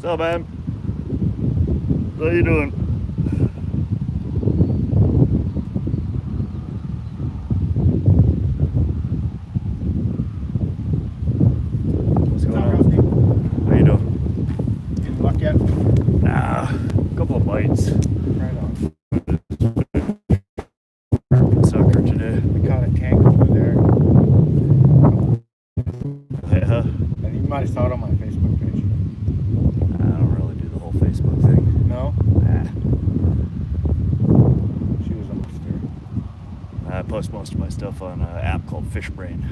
What's up, man? How you doing? What's going on? How you doing? Getting luck yet? Nah, a couple of bites. Right on. Sucker today. We caught a tank over there. Yeah. And you might have saw it on my Facebook page. I don't really do the whole Facebook thing. No? Nah. She was almost there. I post most of my stuff on an app called Fishbrain.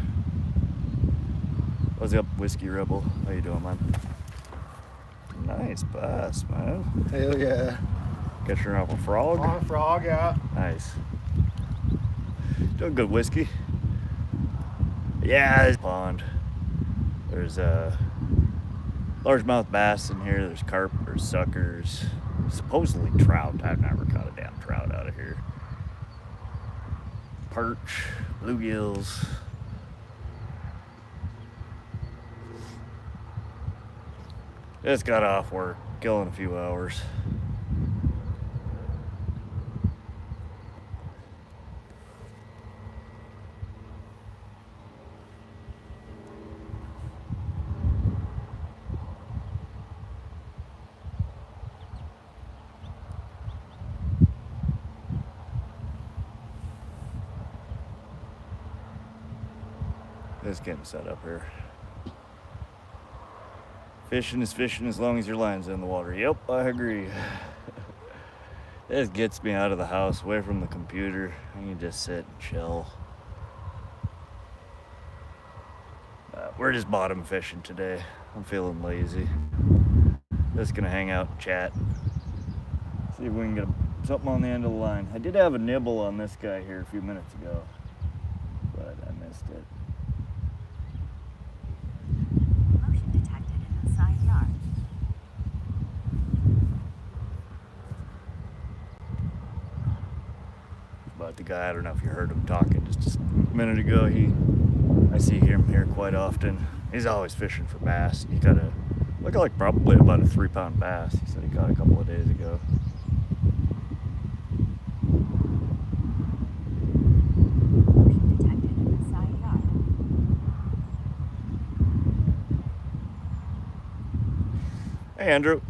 What's up, Whiskey Rebel? How you doing, man? Nice bass, man. Hell yeah. Catching her off a frog? On a frog, yeah. Nice. Doing good, Whiskey. Yeah, this pond. There's largemouth bass in here. There's carp. There's suckers. Supposedly trout. I've never caught a damn trout out of here. Perch, bluegills. Just got off work, killing a few hours. Just getting set up here. Fishing is fishing as long as your line's in the water. Yep, I agree. This gets me out of the house, away from the computer. I can just sit and chill. We're just bottom fishing today. I'm feeling lazy. Just gonna hang out and chat. See if we can get something on the end of the line. I did have a nibble on this guy here a few minutes ago, but I missed it. But the guy, I don't know if you heard him talking just a minute ago, I see him here quite often. He's always fishing for bass. He got looked like probably about a 3-pound bass. He said he caught a couple of days ago. Hey, Andrew.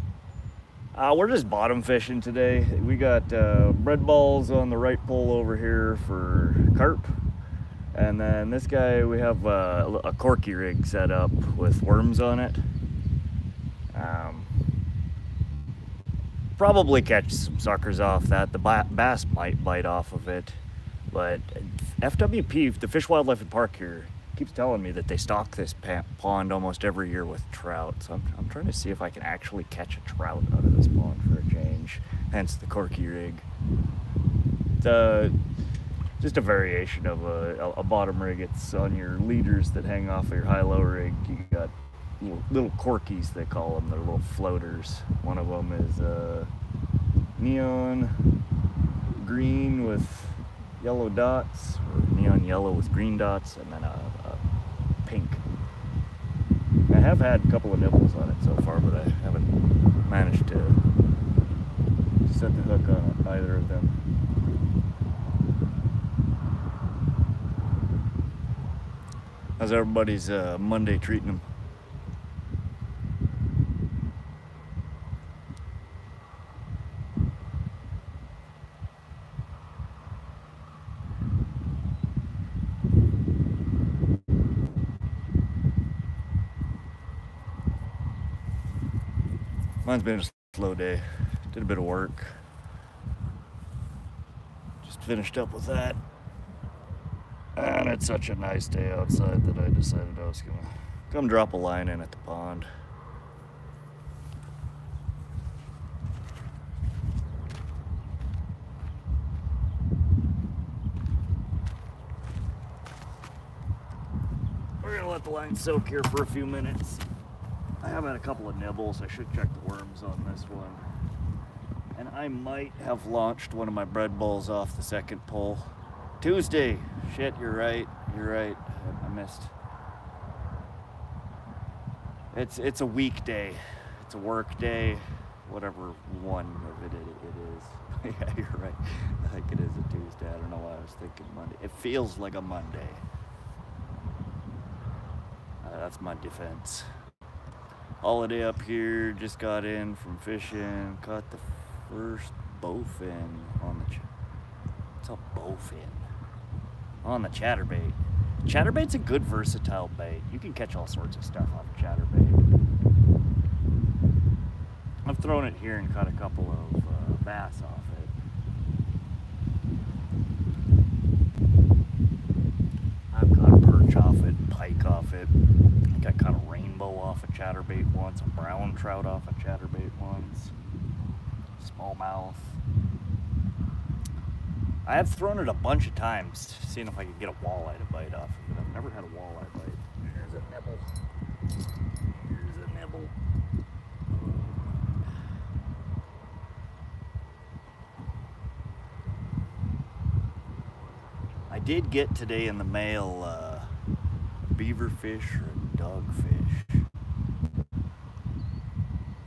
We're just bottom fishing today. We got bread balls on the right pole over here for carp. And then this guy, we have a corky rig set up with worms on it. Probably catch some suckers off that. The bass might bite off of it. But FWP, the Fish, Wildlife and Park here, keeps telling me that they stock this pond almost every year with trout. So I'm trying to see if I can actually catch a trout out of this pond for a change. Hence the corky rig. It's just a variation of a bottom rig. It's on your leaders that hang off of your high-low rig. You got little corkies, they call them. They're little floaters. One of them is neon green with yellow dots, or neon yellow with green dots, and then a pink. I have had a couple of nibbles on it so far, but I haven't managed to set the hook on either of them. How's everybody's Monday treating them? Mine's been a slow day. Did a bit of work. Just finished up with that. And it's such a nice day outside that I decided I was gonna come drop a line in at the pond. We're gonna let the line soak here for a few minutes. I have had a couple of nibbles. I should check the worms on this one. And I might have launched one of my bread bowls off the second pole. Tuesday. Shit, you're right. You're right. I missed. It's a weekday. It's a work day, whatever one of it is. Yeah, you're right. I think it is a Tuesday. I don't know why I was thinking Monday. It feels like a Monday. That's my defense. Holiday up here, just got in from fishing, caught the first bowfin on the what's a bowfin? On the chatterbait. Chatterbait's a good versatile bait. You can catch all sorts of stuff off of chatterbait. I've thrown it here and caught a couple of bass off it. I've caught a perch off it, pike off it. I think I caught a rainbow off a chatterbait once, a brown trout off a chatterbait once, smallmouth. I have thrown it a bunch of times, seeing if I could get a walleye to bite off of it. I've never had a walleye bite. Here's a nibble. Here's a nibble. I did get today in the mail beaverfish or dogfish.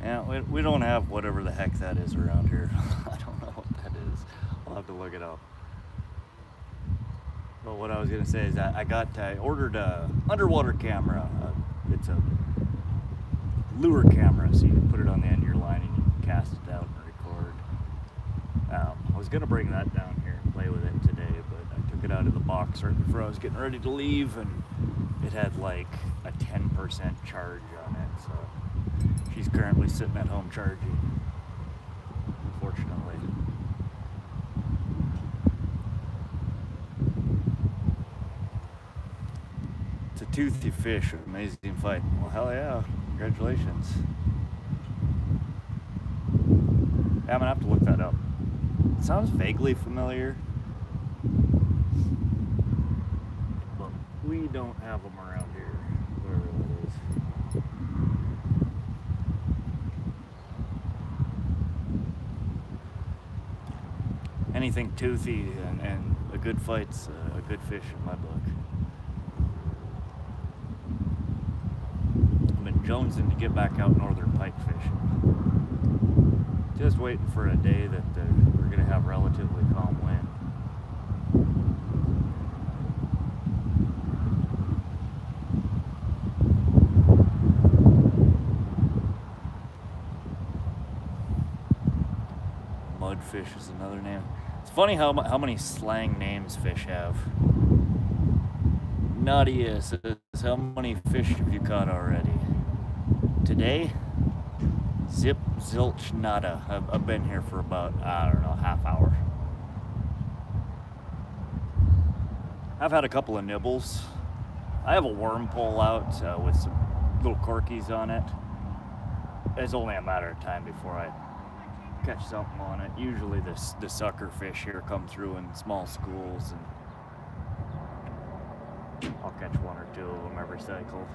Yeah, we don't have whatever the heck that is around here. I don't know what that is. I'll have to look it up. But what I was gonna say is that I ordered a underwater camera. It's a lure camera, so you can put it on the end of your line and you can cast it out and record. I was gonna bring that down here and play with it today, but I took it out of the box right before I was getting ready to leave, and it had like a 10% charge on it, so she's currently sitting at home charging, unfortunately. It's a toothy fish, amazing fight. Well, hell yeah, congratulations. Yeah, I'm gonna have to look that up. It sounds vaguely familiar, but we don't have them around here, wherever that is. Anything toothy and a good fight's a good fish in my book. I've been jonesing to get back out northern pike fishing. Just waiting for a day that we're going to have relatively calm wind. Mudfish is another name. It's funny how many slang names fish have. Nadia says, how many fish have you caught already? Today? Zip, zilch, nada. I've been here for about, I don't know, half hour. I've had a couple of nibbles. I have a worm pole out with some little corkies on it. It's only a matter of time before I catch something on it. Usually the sucker fish here come through in small schools, and I'll catch one or two of them every cycle.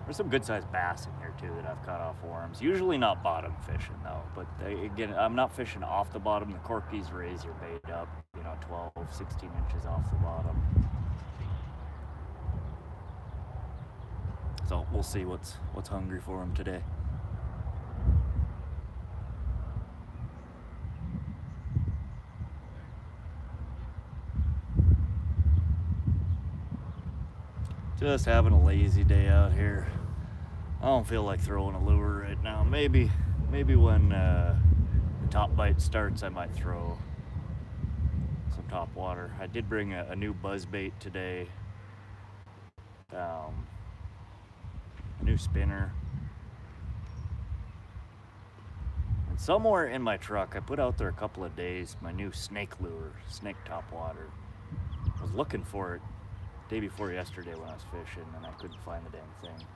There's some good sized bass in here too that I've caught off worms. Usually not bottom fishing though, but again, I'm not fishing off the bottom. The corkies raise your bait up, 12, 16 inches off the bottom. So we'll see what's hungry for them today. Just having a lazy day out here. I don't feel like throwing a lure right now. Maybe when the top bite starts, I might throw some top water. I did bring a new buzz bait today. A new spinner. And somewhere in my truck, I put out there a couple of days my new snake lure, snake top water. I was looking for it day before yesterday when I was fishing, and I couldn't find the damn thing.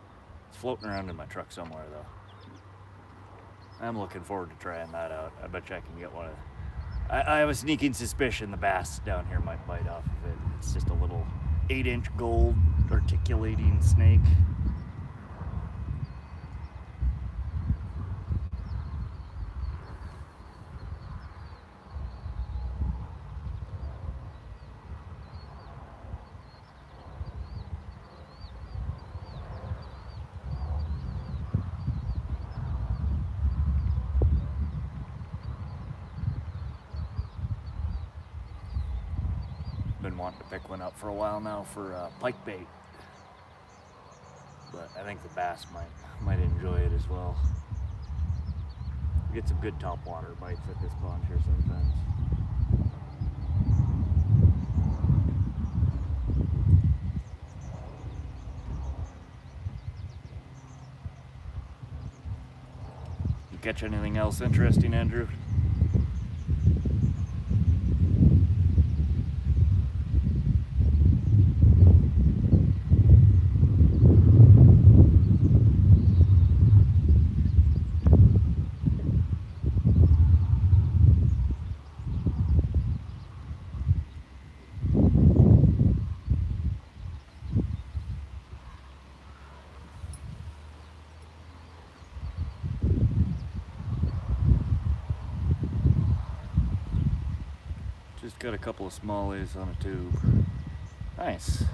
It's floating around in my truck somewhere though. I'm looking forward to trying that out. I bet you I can get one of. I have a sneaking suspicion the bass down here might bite off of it. It's just a little 8-inch gold articulating snake. been wanting to pick one up for a while now for pike bait, but I think the bass might enjoy it as well. We get some good topwater bites at this pond here sometimes. You catch anything else interesting, Andrew? Just got a couple of smallies on a tube. Nice.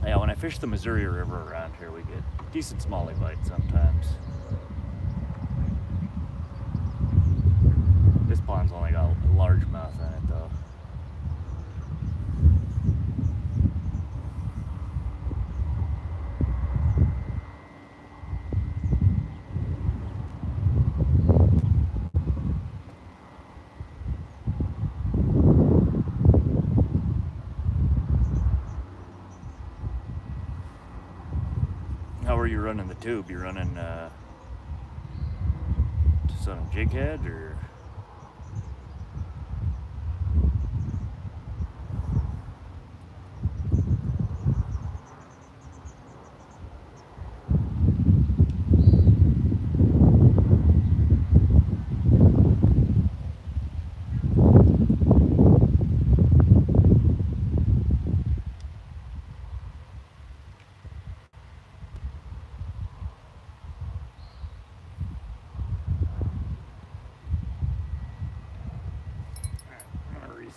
Yeah, when I fish the Missouri River around here, we get decent smallie bites sometimes. This pond's only got a largemouth in it though. How are you running the tube? You running just on a jig head or?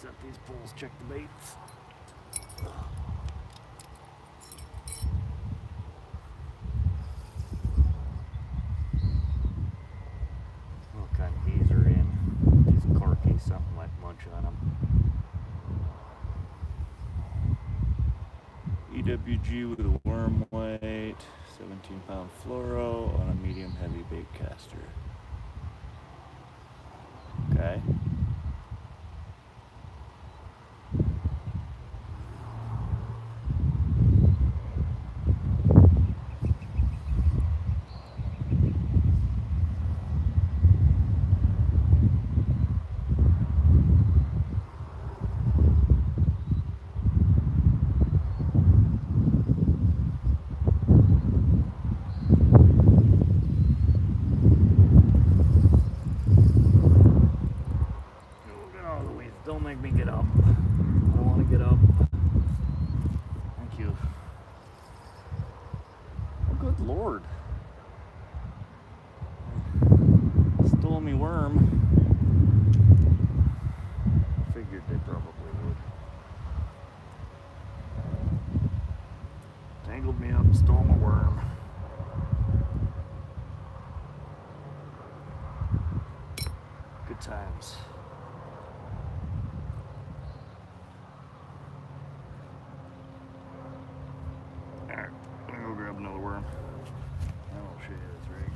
Set these poles, check the baits. What kind of bees are in? These corky, something like munch on them. EWG with a worm weight, 17-pound fluoro on a medium heavy bait caster. Okay. Don't make me get up. I don't want to get up. Thank you. Oh, good Lord. Stole me worm. Figured they probably would. Tangled me up, stole my worm. Good times. Alright, I'm gonna go grab another worm. I'll show you this rig.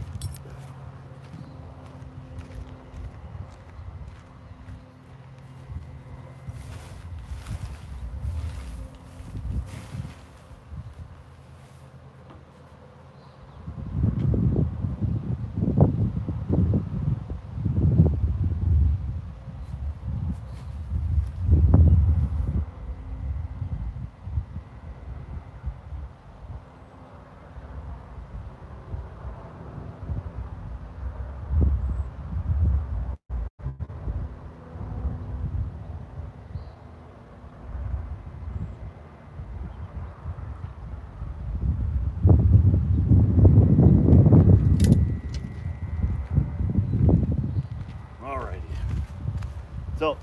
So,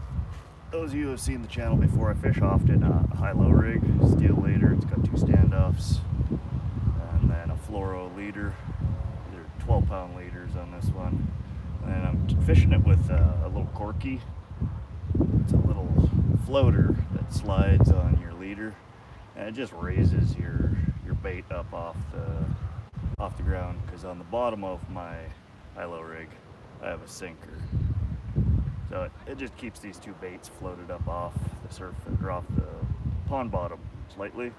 those of you who have seen the channel before, I fish often a high-low rig, steel leader. It's got 2 standoffs, and then a fluoro leader. They're 12-pound leaders on this one. And I'm fishing it with a little corky. It's a little floater that slides on your leader, and it just raises your bait up off the ground. Because on the bottom of my high-low rig, I have a sinker, so it just keeps these two baits floated up off the surface or off the pond bottom slightly.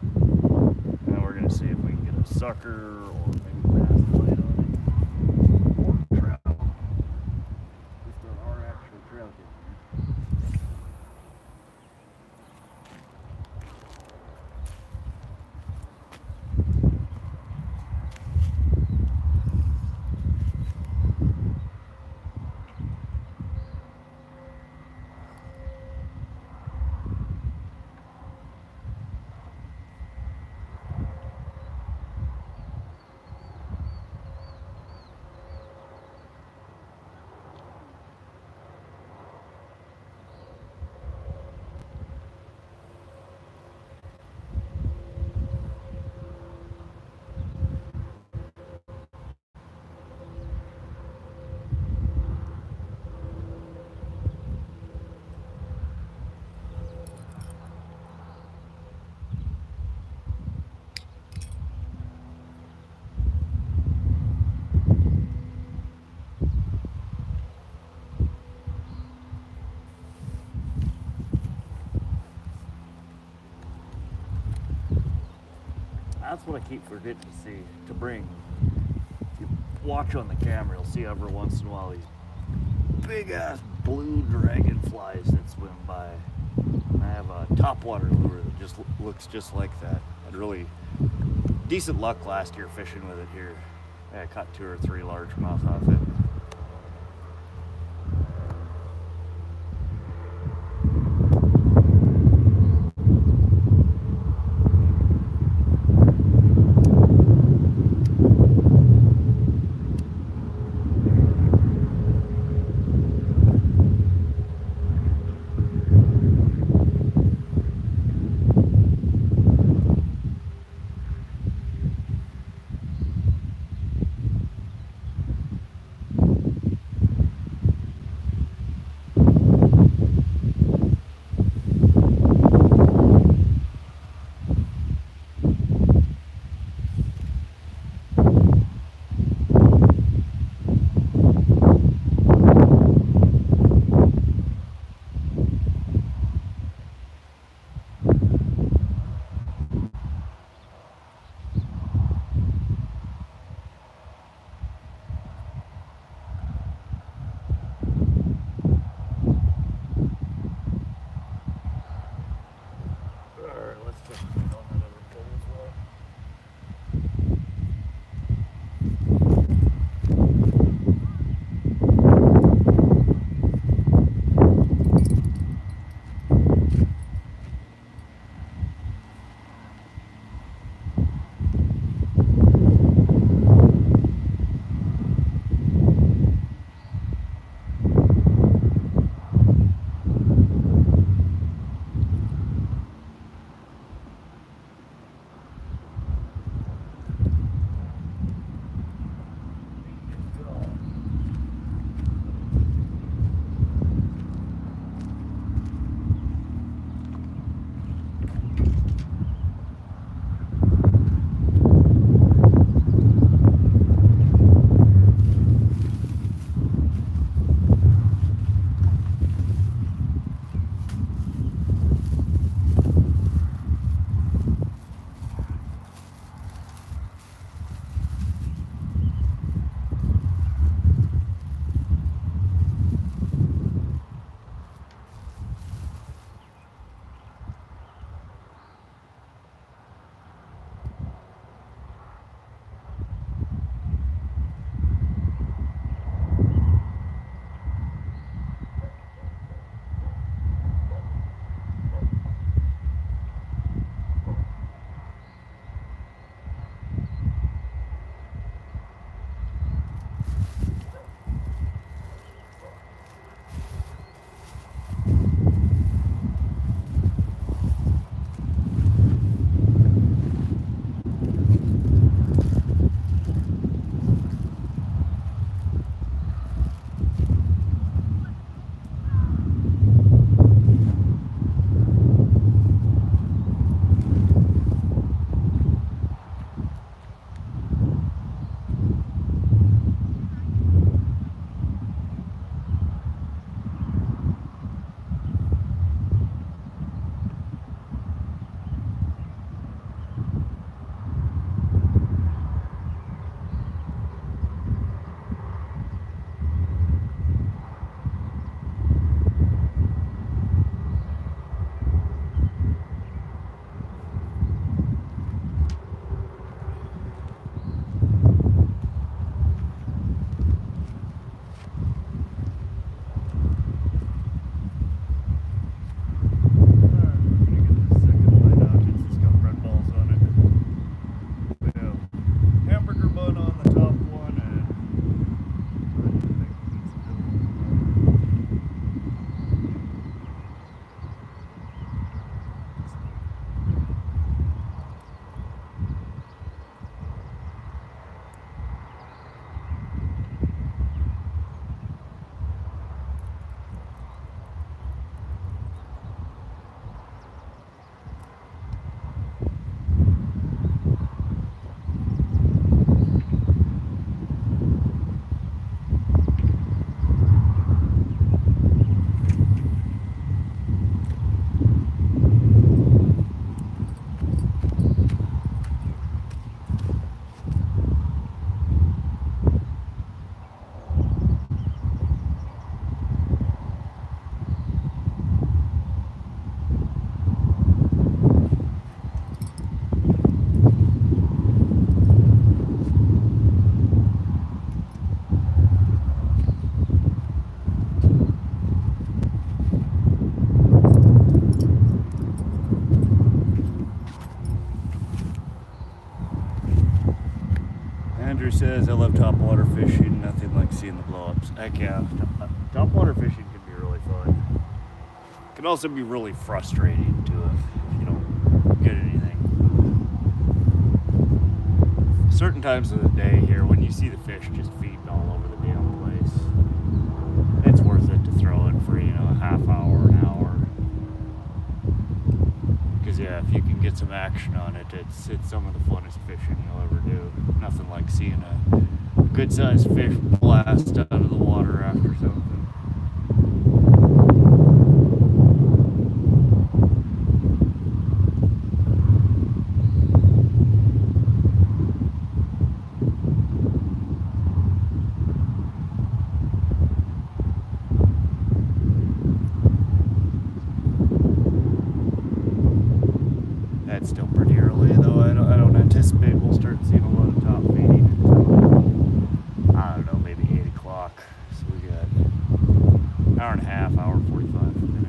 And we're gonna see if we can get a sucker or maybe bass bite on it, or trout. If there are actual trout in there. That's what I keep forgetting to bring. If you watch on the camera, you'll see every once in a while these big ass blue dragonflies that swim by. And I have a topwater lure that just looks just like that. I had really decent luck last year fishing with it here. I caught 2 or 3 largemouth off it. Andrew says, I love topwater fishing. Nothing like seeing the blow-ups. Heck yeah. Topwater fishing can be really fun. It can also be really frustrating too if you don't get anything. Certain times of the day here, when you see the fish just feeding all over the damn place, it's worth it to throw in for, you know, a half hour, an hour. Because yeah, if you can get some action on it, it's some of the funnest fishing you'll ever do. Nothing like seeing a good sized fish blast out of the water after something. That's still pretty early, though. I don't anticipate we'll start seeing a lot of top feeding until, I don't know, maybe 8 o'clock. So we got an hour and a half, hour and 45 minutes.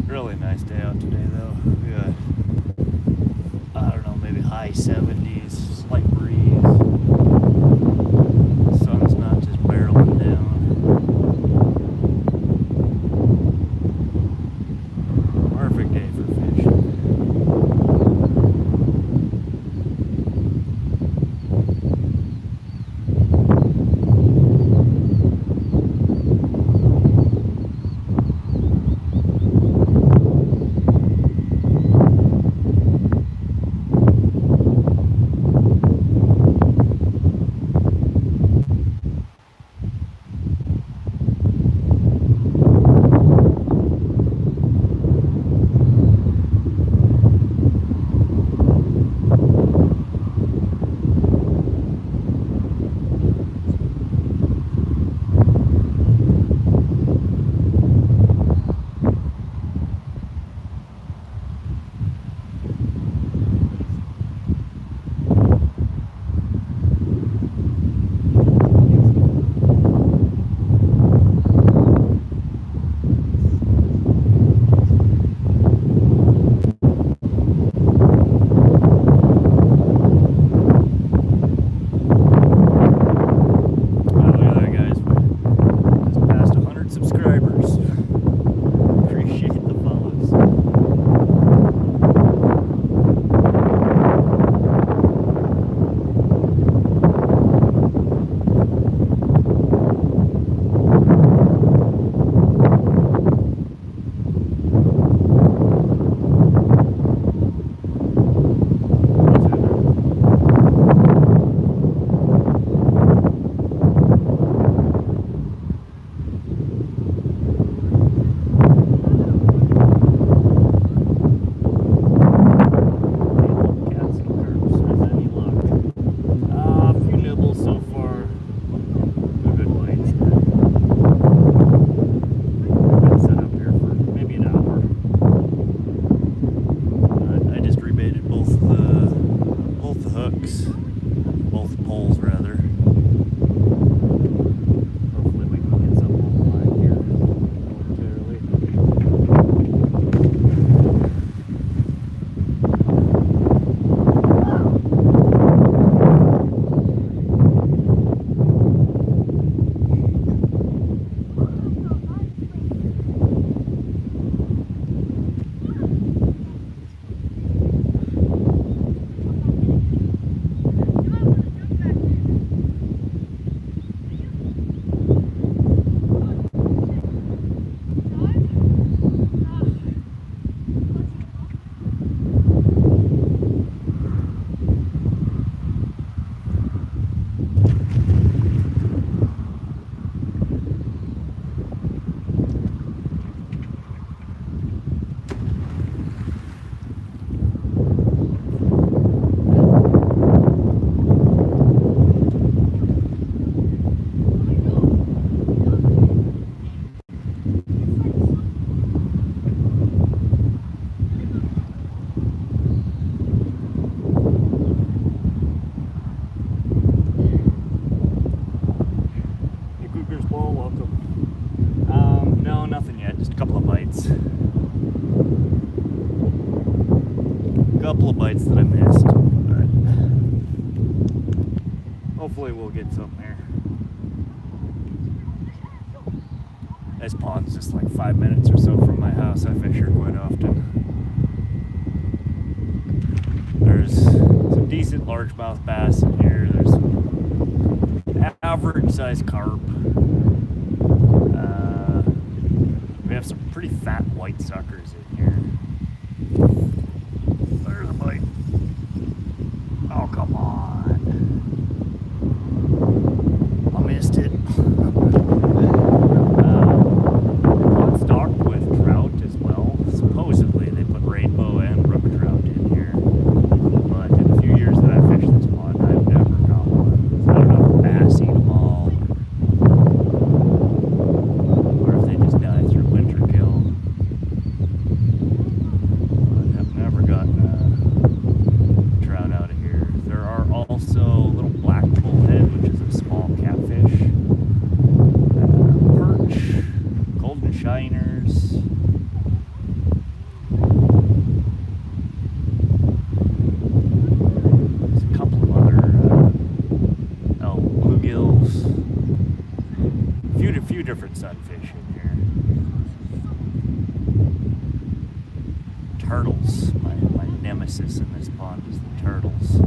Really nice day out today, though. We got, I don't know, maybe high 70s, slight breeze. The sun's not just barreling down. Perfect day for fishing. bites that I missed, but hopefully we'll get something there. This pond's just like 5 minutes or so from my house. I fish here quite often. There's some decent largemouth bass in here. There's some average sized carp. We have some pretty fat white suckers in here. There's a bite. Oh, come on. I missed it. Pond stocked with trout as well. Supposedly they put rainbow and brook trout in here. But in the few years that I fished this pond, I've never caught one. I don't know if the bass eat them all. Or if they just die through winter kill. But I've never gotten a trout out of here. There are also little black bullhead, which is a small catfish. Perch, golden shiners. There's a couple of other bluegills. Few different sunfish in here. Turtles. My nemesis in this pond is the turtles.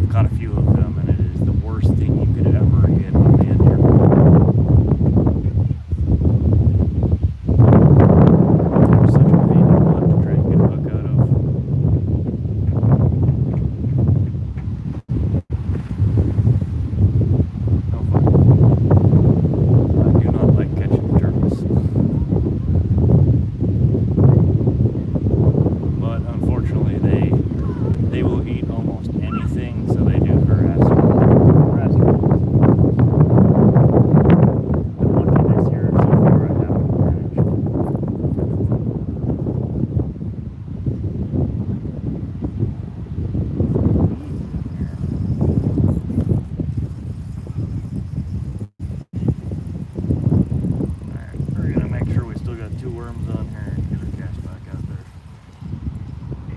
I've caught a few of them, and it is the worst thing you could ever get on the end of your pond. They're such a pain in the butt to try and get a hook out of. No fun. I do not like catching turtles. But unfortunately, they will eat almost anything, so they do harass us. I'm lucky this year so far I haven't managed. Alright, we're gonna make sure we still got 2 worms on here and get our cast back out there.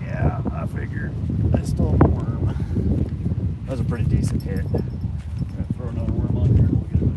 Yeah, I figured I stole a worm. That was a pretty decent hit. I'm gonna throw another worm on here and we'll get it back.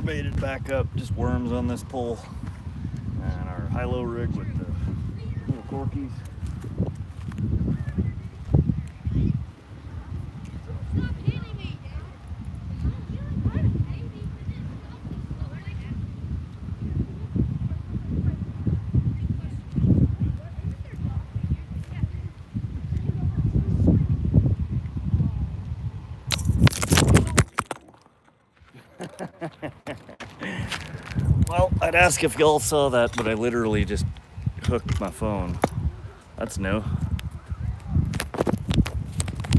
Baited back up, just worms on this pole, and our high-low rig with the little corkies. Well, I'd ask if y'all saw that, but I literally just hooked my phone. That's new.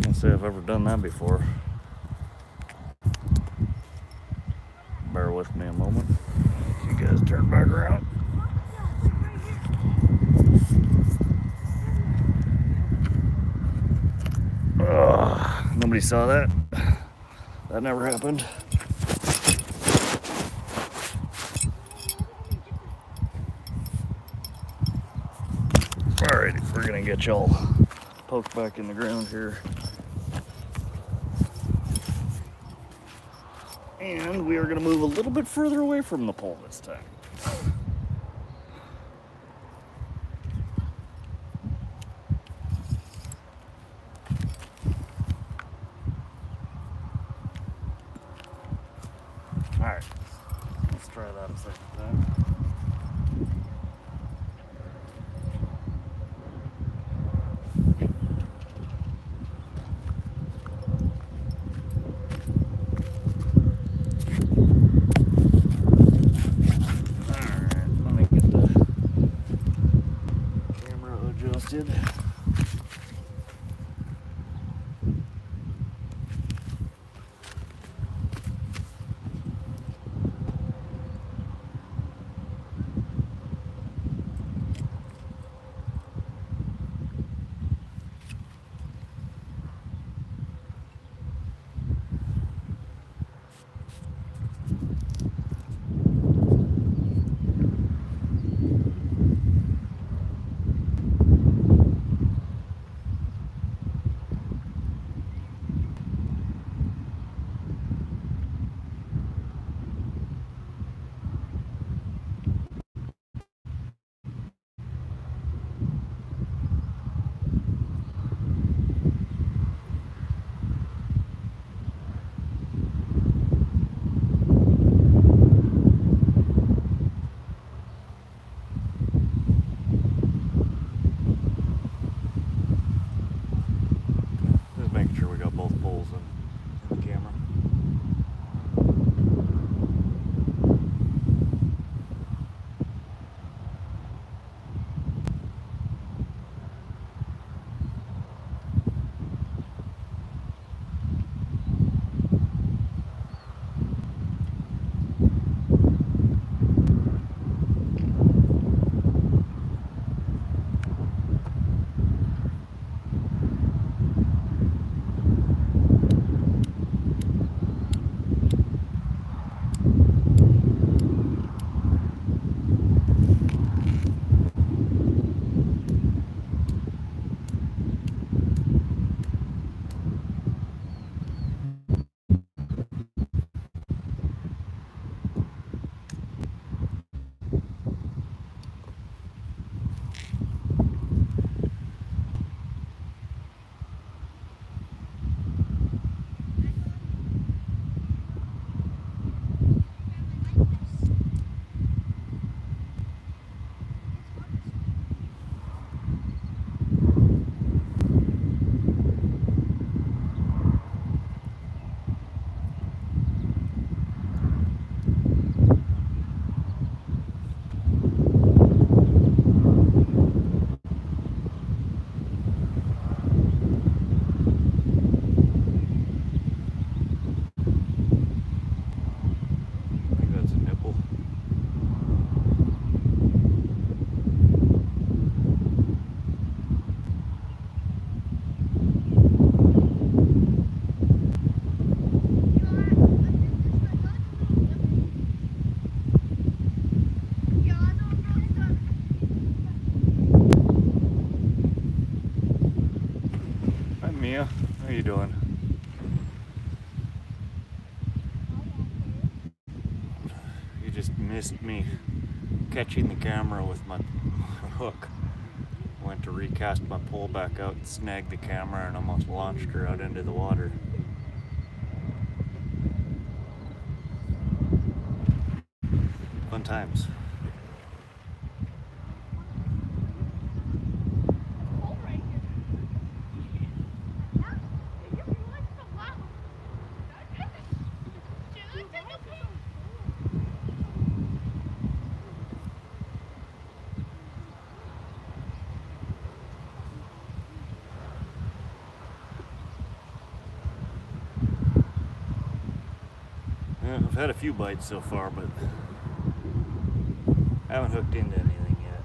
Can't say I've ever done that before. Bear with me a moment. You guys turn back around. Nobody saw that. That never happened. Alrighty, we're gonna get y'all poked back in the ground here. And we are gonna move a little bit further away from the pole this time. casted. Just making sure we got both poles in the camera. I think that's a nipple. Hi Mia, how you doing? You just missed me catching the camera with my hook. Went to recast my pole back out and snagged the camera and almost launched her out into the water. Fun times. Yeah, I've had a few bites so far, but I haven't hooked into anything yet.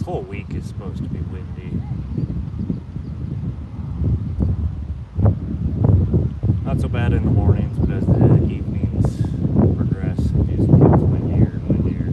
whole week is supposed to be windy. Not so bad in the mornings, but as the evenings progress, it just gets windier and windier.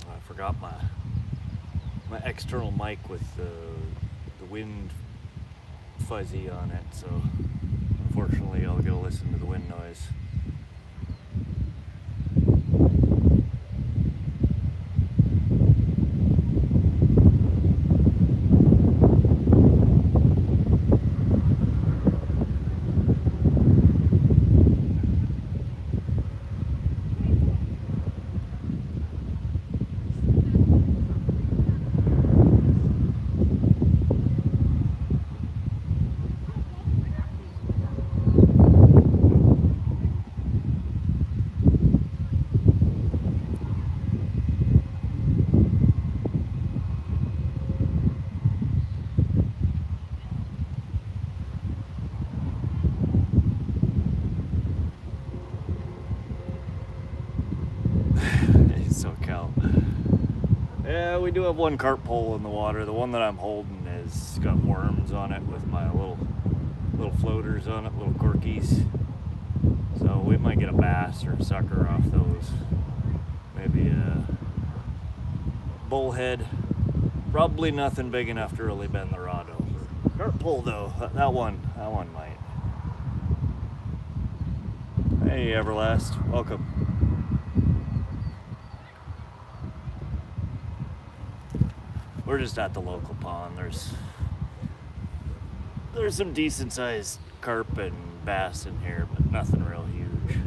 I forgot my external mic with the wind fuzzy on it, so unfortunately I'll go listen to the wind noise. Yeah, we do have one carp pole in the water. The one that I'm holding has got worms on it with my little floaters on it, little corkies. So we might get a bass or a sucker off those. Maybe a bullhead. Probably nothing big enough to really bend the rod over. Carp pole though, that one might. Hey Everlast, welcome. We're just at the local pond. There's some decent sized carp and bass in here, but nothing real huge.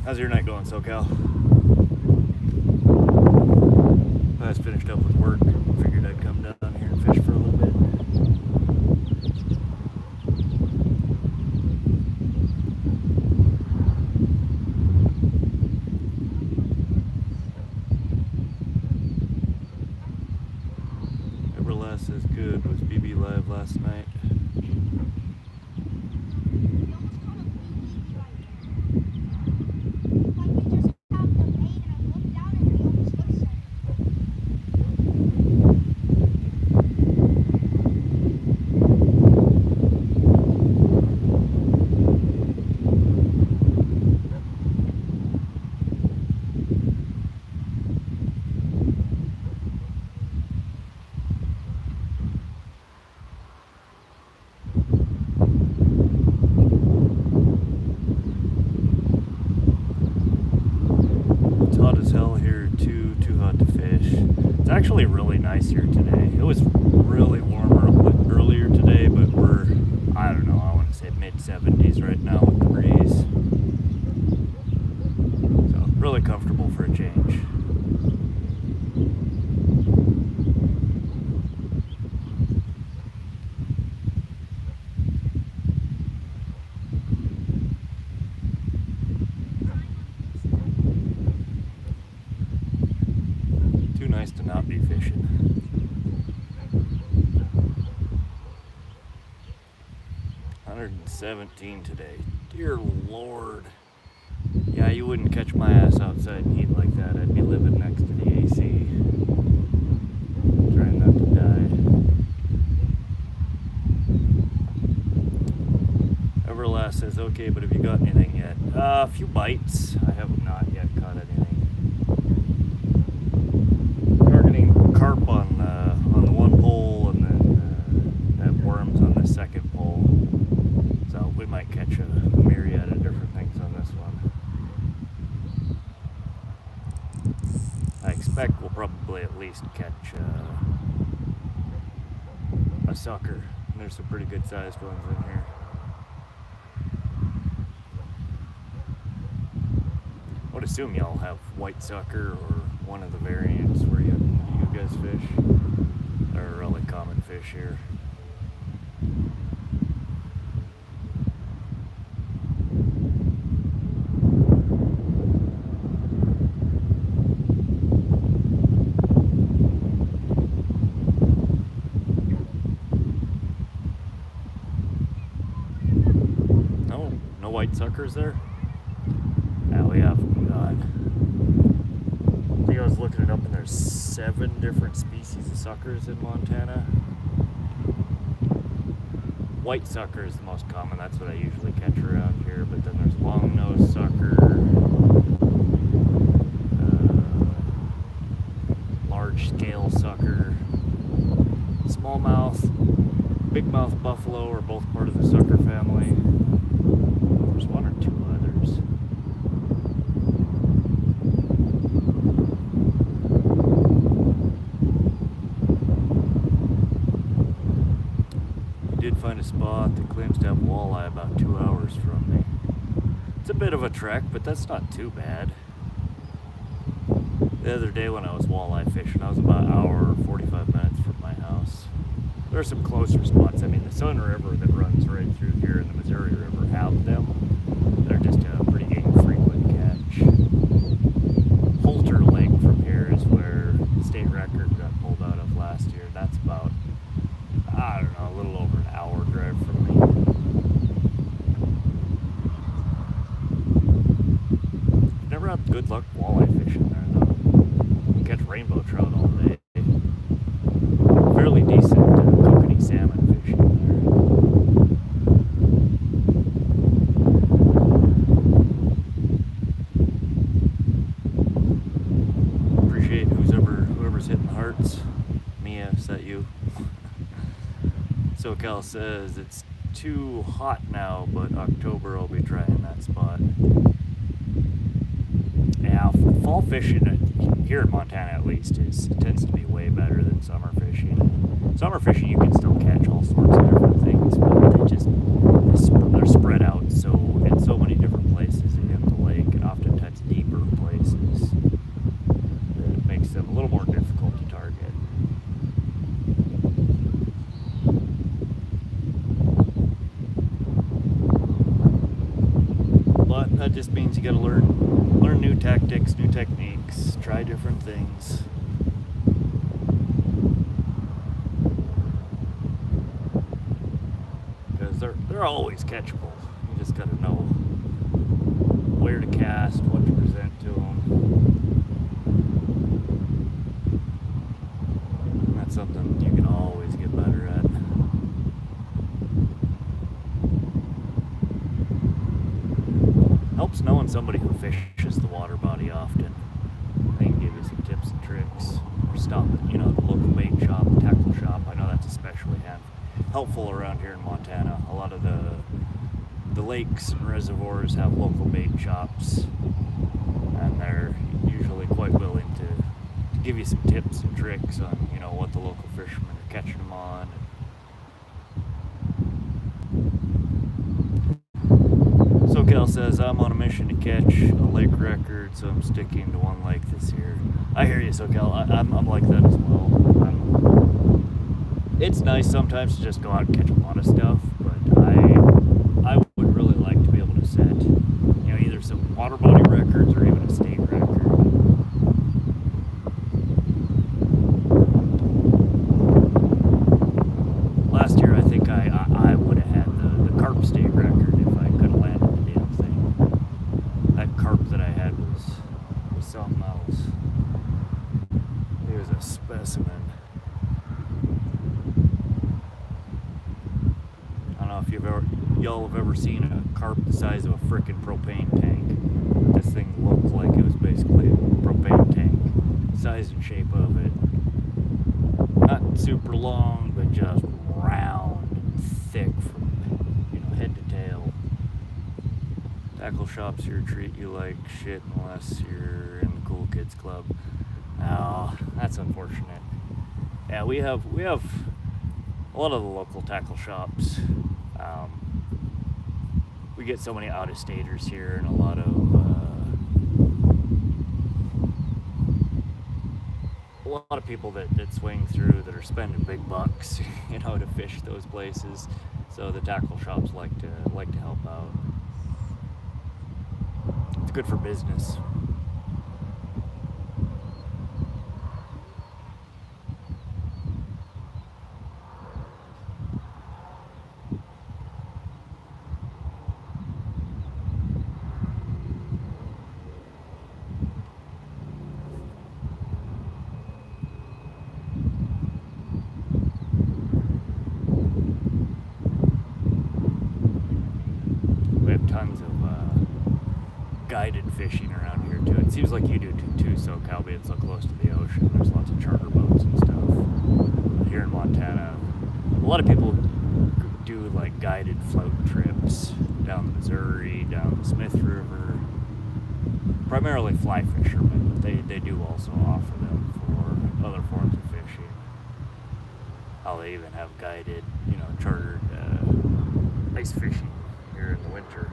How's your night going, SoCal? I just finished up with work. Figured I'd come down here and fish for a little bit. Everlast as good was BB live last night. It's actually really nice here today. It was really warm earlier today, but we're, I don't know, I want to say mid-70s right now with the breeze. So really comfortable for a change. Too nice to not be fishing. $117 today. Dear Lord. Yeah, you wouldn't catch my ass outside in heat like that. I'd be living next to the AC. Trying not to die. Everlast says, okay, but have you got anything yet? A few bites. I have not yet caught anything. Targeting carp on the one pole, and then have worms on the second pole. So we might catch a myriad of different things on this one. least catch a sucker. And there's some pretty good sized ones in here. I would assume y'all have white sucker or one of the variants where you guys fish. They're a really common fish here. No white suckers there? Yeah, we have. God. I think I was looking it up and there's 7 different species of suckers in Montana. White sucker is the most common, that's what I usually catch around here, but then there's long-nosed sucker, large-scale sucker, smallmouth, bigmouth buffalo are both part of the sucker family. There's 1 or 2 others. Find a spot that claims to have walleye about 2 hours from me. It's a bit of a trek, but that's not too bad. The other day when I was walleye fishing, I was about an hour or 45 minutes from my house. There are some closer spots. I mean, the Sun River that runs right through here and the Missouri River have them. They're just a pretty infrequent catch. Holter Lake from here is where the state record got pulled out of last year. That's about, I don't know, a little over an hour drive from me. Never had good luck walleye fishing there though. You catch rainbow trout all day. Fairly decent kokanee salmon fishing there. Appreciate whoever's hitting the hearts. Mia, is that you? SoCal says it's too hot now, but October I'll be trying that spot. Yeah, fall fishing here in Montana at least tends to be way better than summer fishing. Summer fishing you can still catch all sorts of different things, but they're spread out so in so many different places in the lake and oftentimes deeper places that it makes them a little more difficult to target. That just means you gotta learn new tactics, new techniques, try different things. Because they're always catchable. You just gotta know where to cast, what to present to them. And that's something you can always get better at. Helps knowing somebody who fishes the water body often. They can give you some tips and tricks. Or stop at, the local bait shop, tackle shop. I know that's especially helpful around here in Montana. A lot of the lakes and reservoirs have local bait shops. And they're usually quite willing to give you some tips and tricks on, what the local fishermen are catching them on. SoCal says, I'm on a mission to catch a lake record, so I'm sticking to one lake this year. I hear you, SoCal. I'm like that as well. It's nice sometimes to just go out and catch a lot of stuff, but I would really like to be able to set, either some water body records or even a state record. Last year, I think I would have had the Carp state record if I could have landed the damn thing. That carp that I had was something else. He was a specimen. I don't know if y'all have ever seen a carp the size of a frickin' propane tank. This thing looked like it was basically a propane tank. Size and shape of it. Not super long, but just round and thick from head to tail. Tackle shops here treat you like shit unless you're in the cool kids club. Oh, that's unfortunate. Yeah, we have a lot of the local tackle shops. We get so many out-of-staters here, and a lot of people that swing through that are spending big bucks, you know, to fish those places. So the tackle shops like to help out. It's good for business. We have tons of guided fishing around here too. It seems like you do too, SoCal being so close to the ocean. There's lots of charter boats and stuff. Here in Montana, a lot of people do like guided float trips down the Missouri, down the Smith River. Primarily fly fishermen, but they do also offer them for other forms of fishing. How they even have guided, you know, chartered ice fishing here in the winter.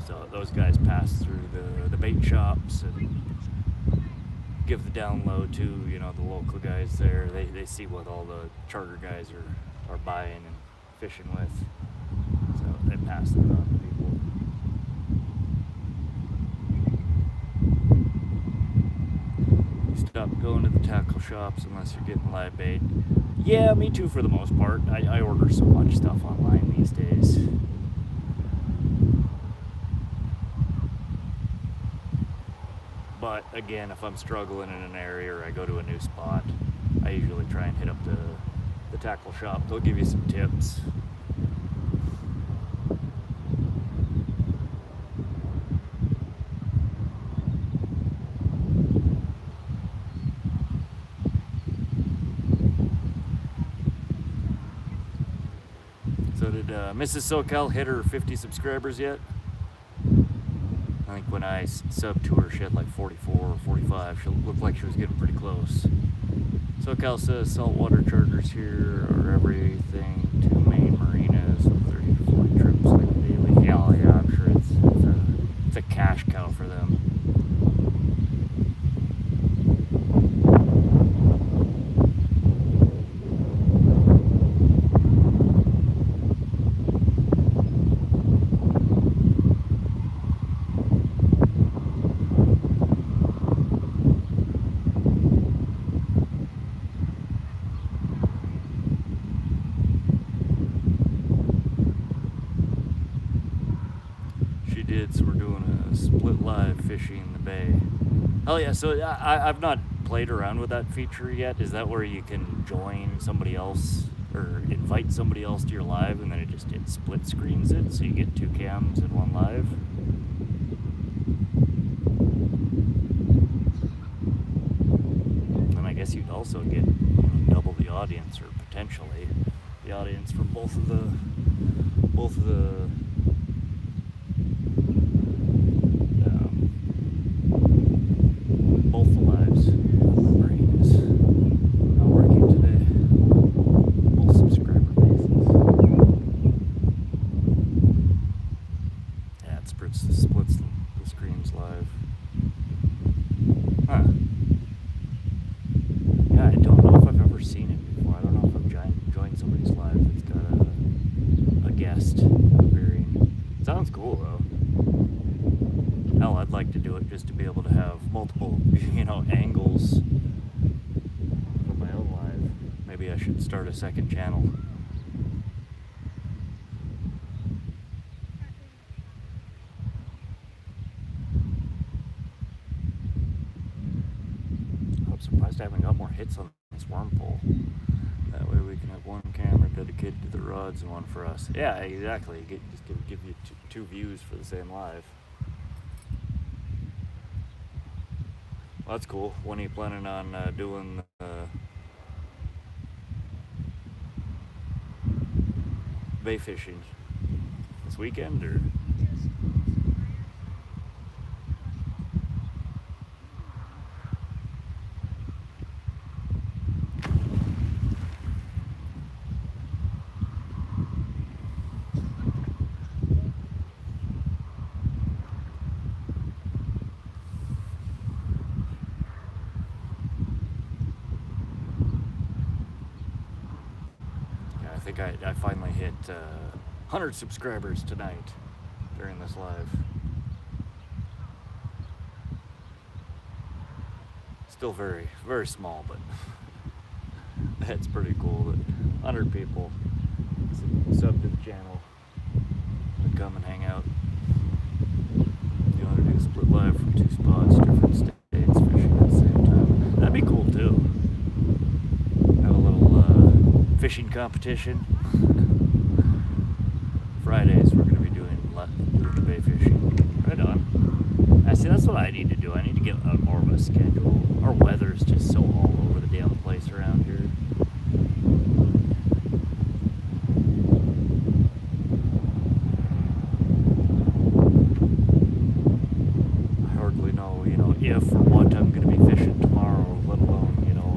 So those guys pass through the bait shops and give the down low to, you know, the local guys there. They see what all the charter guys are buying and fishing with. So they pass that on to people. You stop going to the tackle shops unless you're getting live bait. Yeah, me too for the most part. I order so much stuff online these days. But again, if I'm struggling in an area or I go to a new spot, I usually try and hit up the tackle shop. They'll give you some tips. So did Mrs. SoCal hit her 50 subscribers yet? I think when I subbed to her, she had like 44 or 45. She looked like she was getting pretty close. SoCal says saltwater charters here are everything to main marinas with 30 to 40 trips like daily. Yeah, I'm sure it's a cash cow for them. So we're doing a split live fishing the bay. Oh yeah, so I've not played around with that feature yet. Is that where you can join somebody else or invite somebody else to your live and then it split screens it so you get two cams in one live? And I guess you'd also get double the audience, or potentially the audience from both of the lives. My brain is not working today. Both subscriber bases. Yeah, it splits the screens live. Huh. Yeah, I don't know if I've ever seen it before. I don't know if I've joined somebody's live that's got a guest appearing. Sounds cool though. Hell, I'd like to do it just to be able to have multiple, angles for my own live. Maybe I should start a second channel. I'm surprised I haven't got more hits on this worm pole. That way we can have one camera dedicated to the rods and one for us. Yeah, exactly. Just give you two views for the same live. Well, that's cool. When are you planning on doing bay fishing? This weekend or? think I finally hit 100 subscribers tonight during this live. Still very, very small, but that's pretty cool that 100 people sub to the channel and come and hang out. You want to do a split live from 2 spots, different states, fishing at the same time. That'd be cool too. Have a little fishing competition. Fridays we're going to be doing the bay fishing. Right on. See, that's what I need to do. I need to get more of a schedule. Our weather's just so all over the damn place around here. I hardly know, if or what I'm going to be fishing tomorrow, let alone,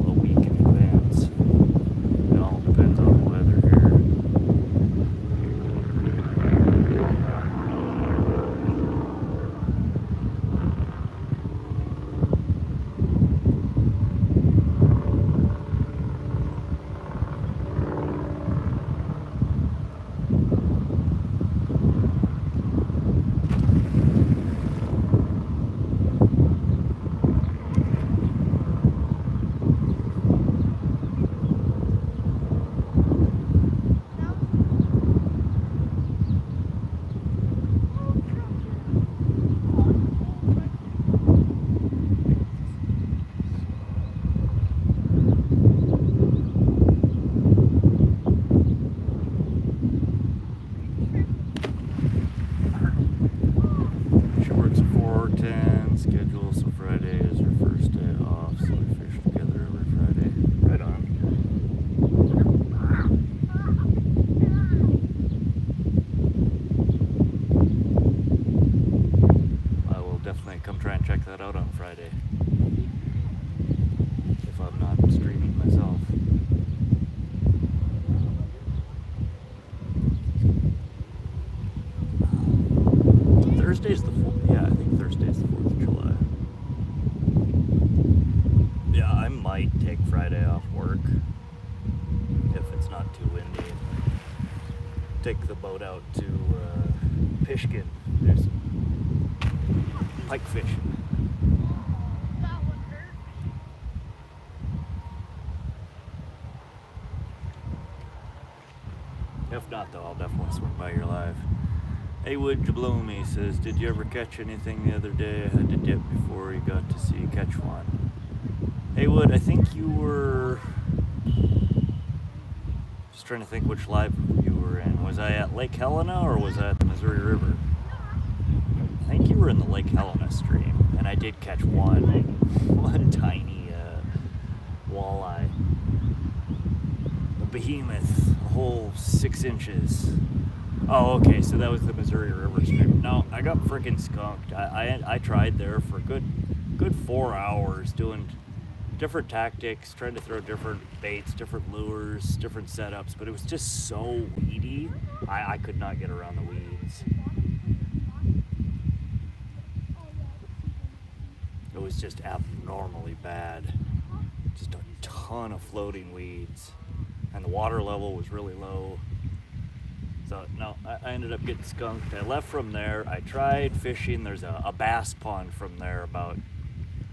a week in advance. It all depends on the weather here. Come try and check that out on Friday, if I'm not streaming myself. Thursday's the 4th. Yeah, I think Thursday's the 4th of July. Yeah, I might take Friday off work if it's not too windy. Take the boat out to Pishkin. There's some pike fishing. If not, though, I'll definitely swing by your live. Hey, would you blow me? Says, did you ever catch anything the other day? I had to dip before you got to see you catch one. Hey, Wood, I think you were... Just trying to think which live you were in. Was I at Lake Helena or was I at the Missouri River? I think you were in the Lake Helena stream, and I did catch one tiny walleye. A behemoth, a whole 6 inches. Oh, okay, so that was the Missouri River stream. No, I got freaking skunked. I tried there for good 4 hours doing different tactics, trying to throw different baits, different lures, different setups, but it was just so weedy, I could not get around the weeds. It was just abnormally bad. Just a ton of floating weeds. And the water level was really low. So, no, I ended up getting skunked. I left from there. I tried fishing. There's a bass pond from there about,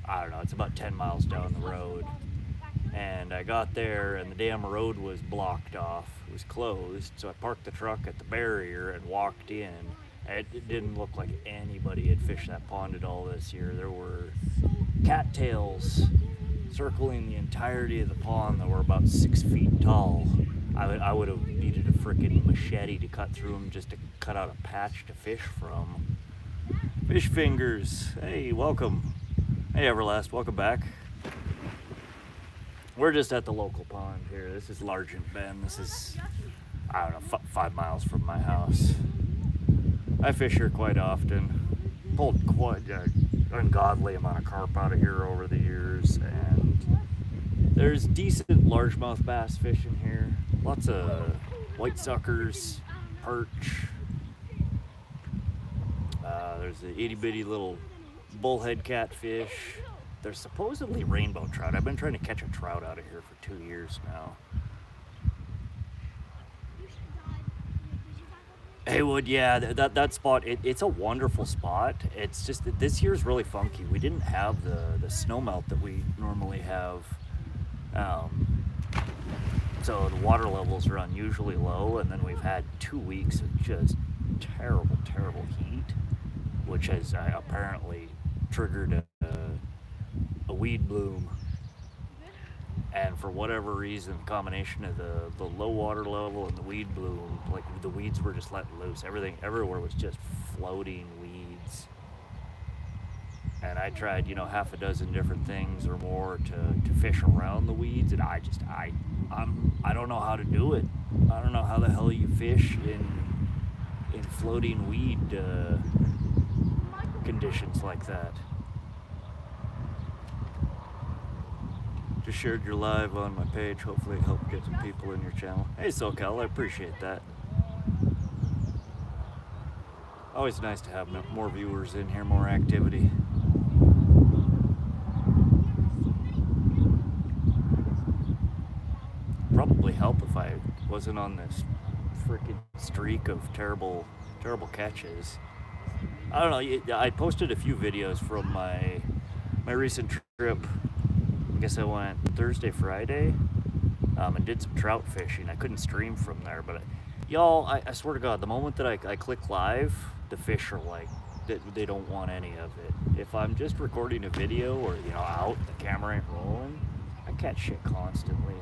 I don't know, it's about 10 miles down the road. And I got there and the damn road was blocked off. It was closed. So I parked the truck at the barrier and walked in. It didn't look like anybody had fished that pond at all this year. There were cattails circling the entirety of the pond that were about 6 feet tall. I would have needed a freaking machete to cut through them just to cut out a patch to fish from. Fish fingers, hey, welcome. Hey, Everlast, welcome back. We're just at the local pond here. This is Largent Bend. This is, I don't know, 5 miles from my house. I fish here quite often. Pulled quite an ungodly amount of carp out of here over the years, and there's decent largemouth bass fishing here. Lots of white suckers, perch. There's the itty bitty little bullhead catfish. There's supposedly rainbow trout. I've been trying to catch a trout out of here for 2 years now. Haywood, yeah, that spot, it's a wonderful spot. It's just that this year's really funky. We didn't have the snow melt that we normally have. Um, so the water levels are unusually low, and then we've had 2 weeks of just terrible, terrible heat, which has apparently triggered a weed bloom. And for whatever reason, the combination of the low water level and the weed bloom, like the weeds were just letting loose. Everything everywhere was just floating weeds. And I tried, half a dozen different things or more to fish around the weeds, and I don't know how to do it. I don't know how the hell you fish in floating weed conditions like that. Just shared your live on my page. Hopefully it helped get some people in your channel. Hey SoCal, I appreciate that. Always nice to have more viewers in here, more activity. Probably help if I wasn't on this freaking streak of terrible catches. I don't know. I posted a few videos from my recent trip. I guess I went Thursday, Friday, and did some trout fishing. I couldn't stream from there, but y'all, I swear to God, the moment that I click live, the fish are like, they don't want any of it. If I'm just recording a video or out, the camera ain't rolling, I catch shit constantly.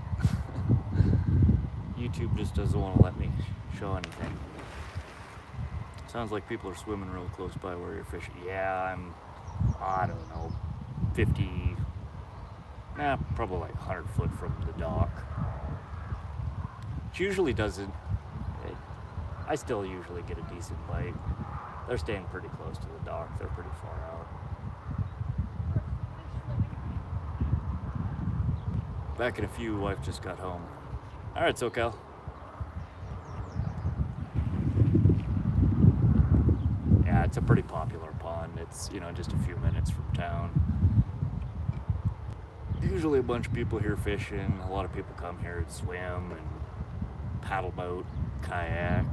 YouTube just doesn't want to let me show anything. Sounds like people are swimming real close by where you're fishing. Yeah, I don't know, 50, probably like 100 foot from the dock. Which usually doesn't, I still usually get a decent bite. They're staying pretty close to the dock. They're pretty far out. Back in a few, wife just got home. All right, SoCal. Yeah, it's a pretty popular pond. It's, just a few minutes from town. Usually a bunch of people here fishing. A lot of people come here and swim and paddle boat, kayak.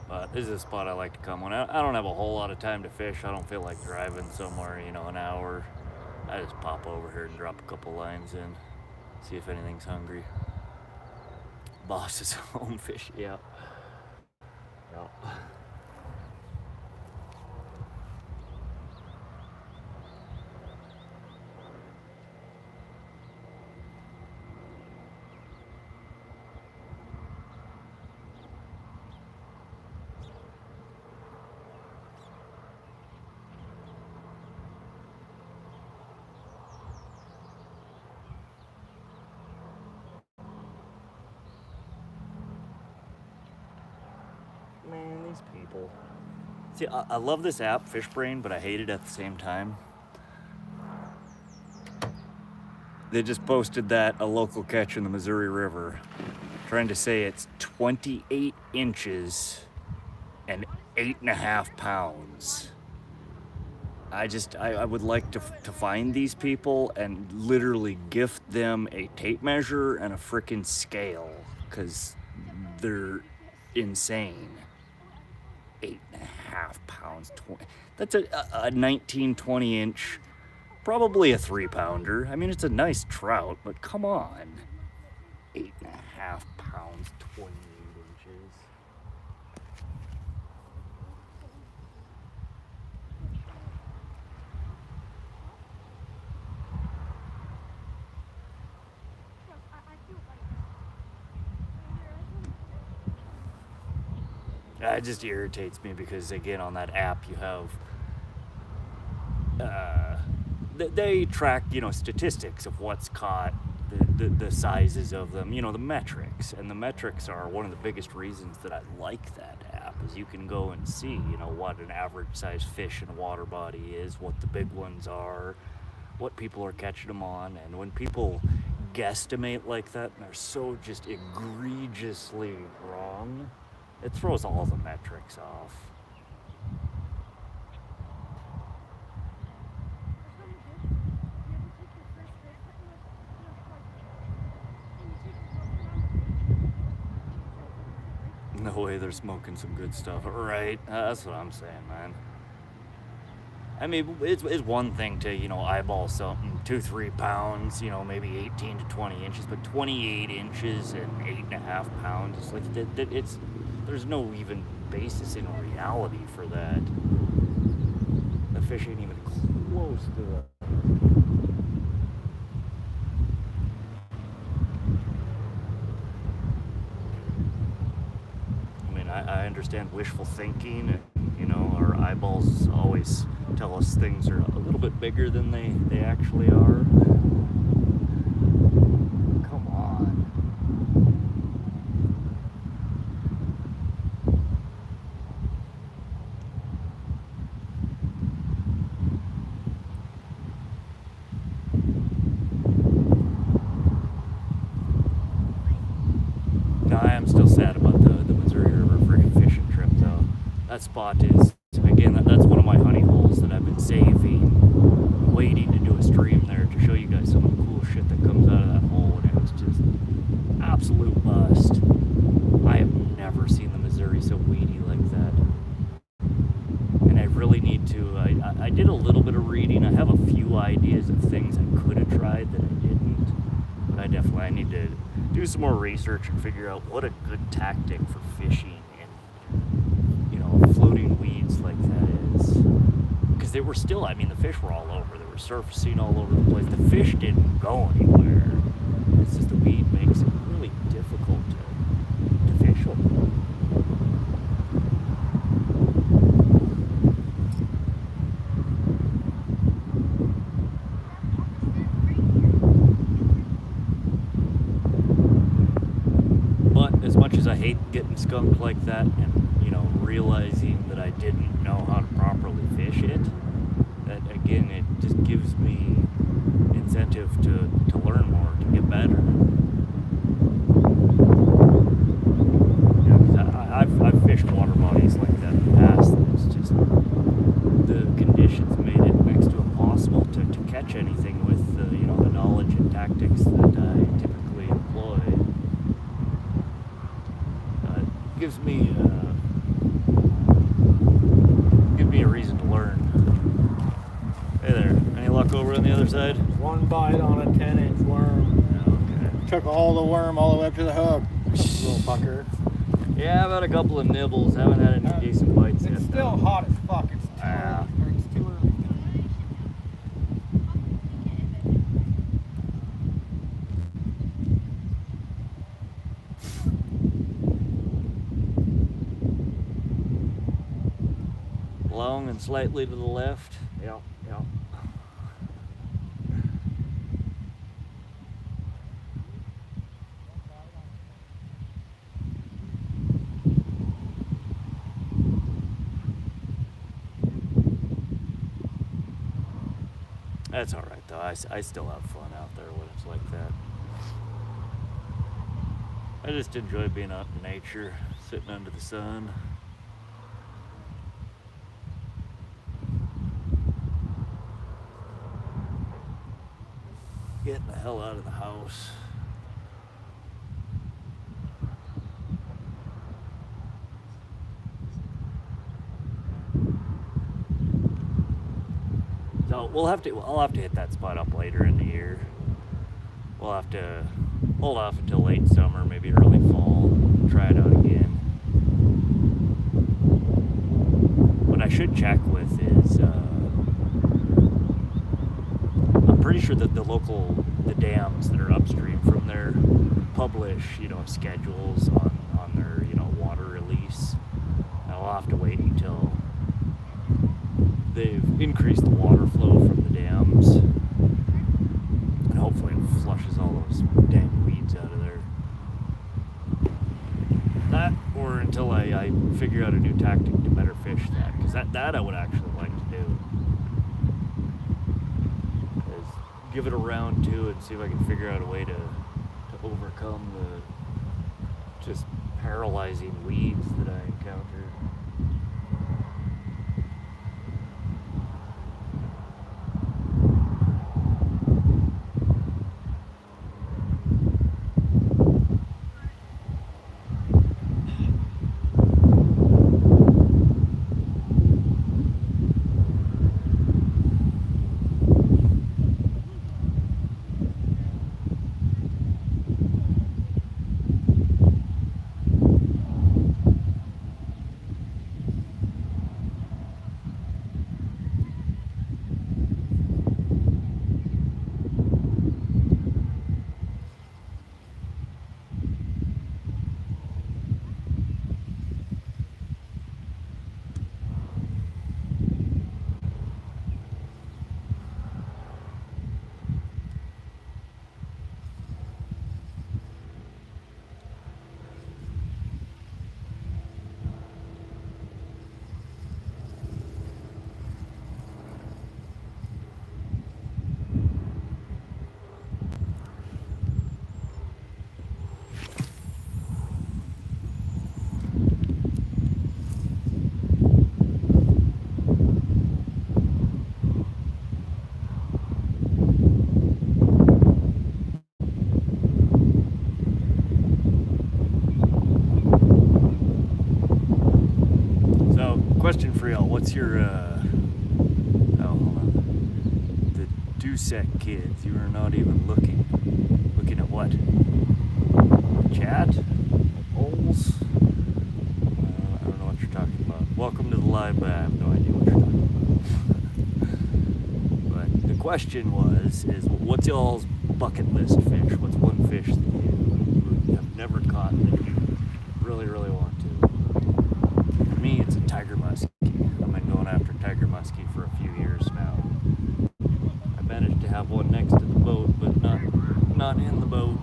But this is a spot I like to come when I don't have a whole lot of time to fish. I don't feel like driving somewhere, an hour. I just pop over here and drop a couple lines in, see if anything's hungry. Boss is home fishing, yeah. Man, these people. See, I love this app, FishBrain, but I hate it at the same time. They just posted that a local catch in the Missouri River, trying to say it's 28 inches and 8.5 pounds. I would like to find these people and literally gift them a tape measure and a frickin' scale, because they're insane. 8.5 pounds, that's a 19, 20 inch, probably a 3-pounder. I mean, it's a nice trout, but come on. 8.5 pounds, 28 inches. It just irritates me because, again, on that app you have they track statistics of what's caught, the sizes of them, the metrics, and the metrics are one of the biggest reasons that I like that app. Is you can go and see what an average size fish in a water body is, what the big ones are, what people are catching them on. And when people guesstimate like that and they're so just egregiously wrong, it throws all the metrics off. away they're smoking some good stuff. Right, that's what I'm saying, man. I mean, it's one thing to, eyeball something, 2-3 pounds, maybe 18 to 20 inches, but 28 inches and 8.5 pounds, it's like, there's no even basis in reality for that. The fish ain't even close to that. I mean, I understand wishful thinking, and, our eyeballs always tell us things are a little bit bigger than they actually are. Come on. No, I am still sad about the Missouri River fishing trip, though. That spot is, again, that's one of my honey holes that I've been saving, waiting to do a stream there to show you guys some of the cool shit that comes out of that hole, and it was just absolute bust. I have never seen the Missouri so weedy like that. And I really need to, I did a little bit of reading. I have a few ideas of things I could have tried that I didn't. But I need to do some more research and figure out what a good tactic for fishing and, floating weeds like that is. Because they were still, the fish were all over. They were surfacing all over the place. The fish didn't go anywhere. It's just the weed makes it really difficult to fish with. But as much as I hate getting skunked like that and, realizing that I didn't know how to properly fish it, that again, it just gives me incentive to learn more, to get better. I've fished water bodies like that in the past, and it's just the conditions made it next to impossible to catch anything with the knowledge and tactics that I typically employ. It gives me a reason to learn. Hey there, any luck over on the other side? One bite on a 10-inch worm. Okay. Took all the worm all the way up to the hook. Little fucker. Yeah, I've had a couple of nibbles. Haven't had any decent bites yet. It's still hot as fuck. It's too Yeah. early. It's too early. Long and slightly to the left. Yep. That's all right, though. I still have fun out there when it's like that. I just enjoy being out in nature, sitting under the sun. Getting the hell out of the house. So I'll have to hit that spot up later in the year. We'll have to hold off until late summer, maybe early fall, try it out again. What I should check with is, I'm pretty sure that the dams that are upstream from there publish, schedules on their, water release. And I'll have to wait until they've increased the water flow from the dams, and hopefully it flushes all those dang weeds out of there. That, or until I figure out a new tactic to better fish that, because that I would actually like to do. Is give it a round two and see if I can figure out a way to overcome the just paralyzing weeds that I encountered. know, what's your, oh, hold on. The Dusek kids, you are not even looking. Looking at what? Chat? Polls? I don't know what you're talking about. Welcome to the live, but I have no idea what you're talking about. But the question was, what's y'all's bucket list fish? What's one fish that you have never caught that you really, really want to? For me, it's a tiger muskie. I've been going after tiger muskie for a few years now. I managed to have one next to the boat, but not in the boat.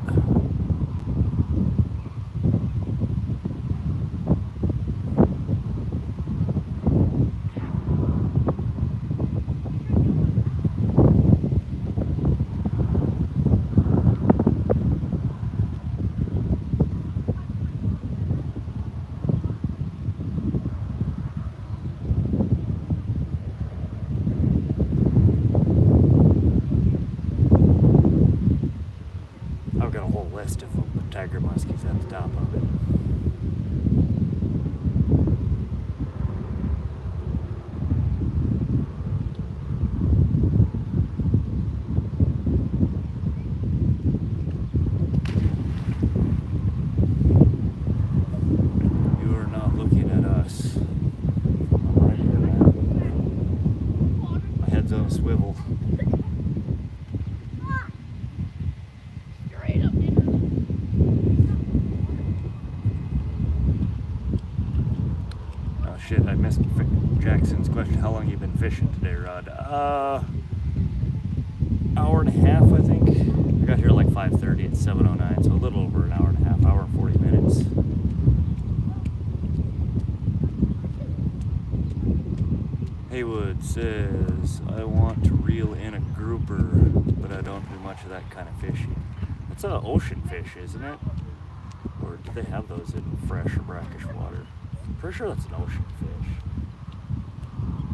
I've got a whole list of them, but tiger muskies at the top of it. You are not looking at us. I'm right here, man. My head's on a swivel. Shit, I missed Jackson's question. How long you been fishing today, Rod? Hour and a half, I think. I got here like 5:30. It's 7:09, so a little over an hour and a half. Hour and 40 minutes. Haywood says, I want to reel in a grouper, but I don't do much of that kind of fishing. That's an ocean fish, isn't it? Or do they have those in fresh or brackish water? Pretty sure that's an ocean fish.